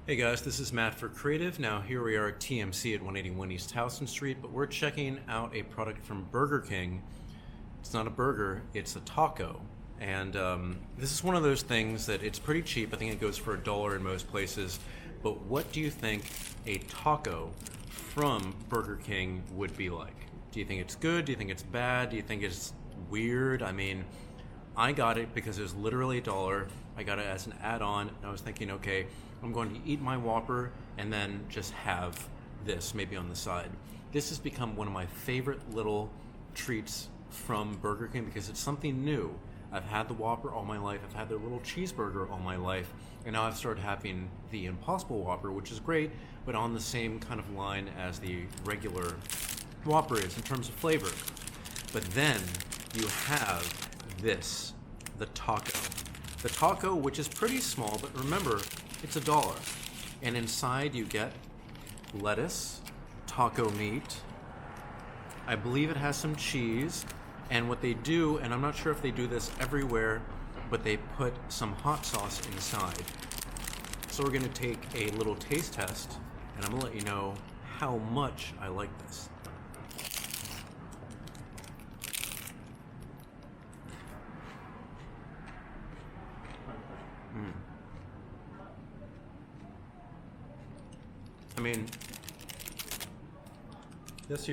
Hey guys, this is Matt for Creative. Now here we are at TMC at 181 East Houston Street, but we're checking out a product from Burger King. It's not a burger, it's a taco. And this is one of those things that it's pretty cheap. I think it goes for $1 in most places. But what do you think a taco from Burger King would be like? Do you think it's good? Do you think it's bad? Do you think it's weird? I mean, I got it because it was literally $1. I got it as an add-on, and I was thinking, okay, I'm going to eat my Whopper and then just have this maybe on the side. This has become one of my favorite little treats from Burger King because it's something new. I've had the Whopper all my life, I've had their little cheeseburger all my life, and now I've started having the Impossible Whopper, which is great, but on the same kind of line as the regular Whopper is in terms of flavor. But then you have this, the taco. The taco, which is pretty small, but remember, it's $1. And inside you get lettuce, taco meat, I believe it has some cheese, and what they do, and I'm not sure if they do this everywhere, but they put some hot sauce inside. So we're gonna take a little taste test, and I'm gonna let you know how much I like this. I mean, this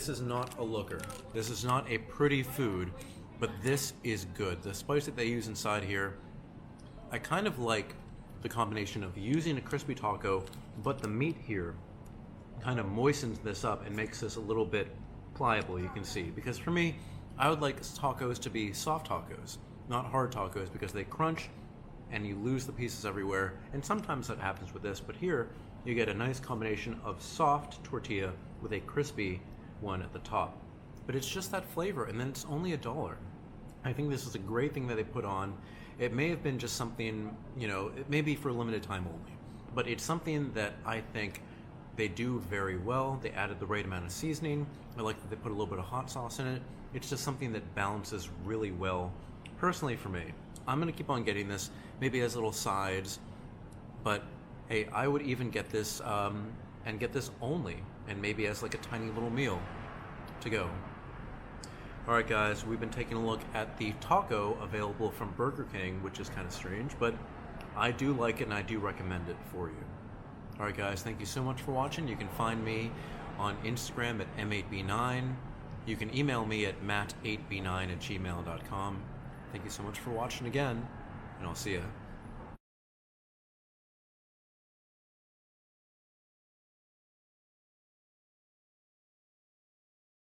is not a looker. This is not a pretty food, but this is good. The spice that they use inside here, I kind of like the combination of using a crispy taco, but the meat here kind of moistens this up and makes this a little bit pliable, you can see. Because for me, I would like tacos to be soft tacos, not hard tacos, because they crunch and you lose the pieces everywhere, and sometimes that happens with this, but here you get a nice combination of soft tortilla with a crispy one at the top. But it's just that flavor, and then it's only $1. I think this is a great thing that they put on. It may have been just something, it may be for a limited time only, but it's something that I think they do very well. They added the right amount of seasoning. I like that they put a little bit of hot sauce in it. It's just something that balances really well, personally for me. I'm gonna keep on getting this, maybe as little sides, but hey, I would even get this and get this only, and maybe as like a tiny little meal to go. All right, guys, we've been taking a look at the taco available from Burger King, which is kind of strange, but I do like it and I do recommend it for you. All right, guys, thank you so much for watching. You can find me on Instagram at m8b9. You can email me at matt8b9@gmail.com. Thank you so much for watching again, and I'll see ya.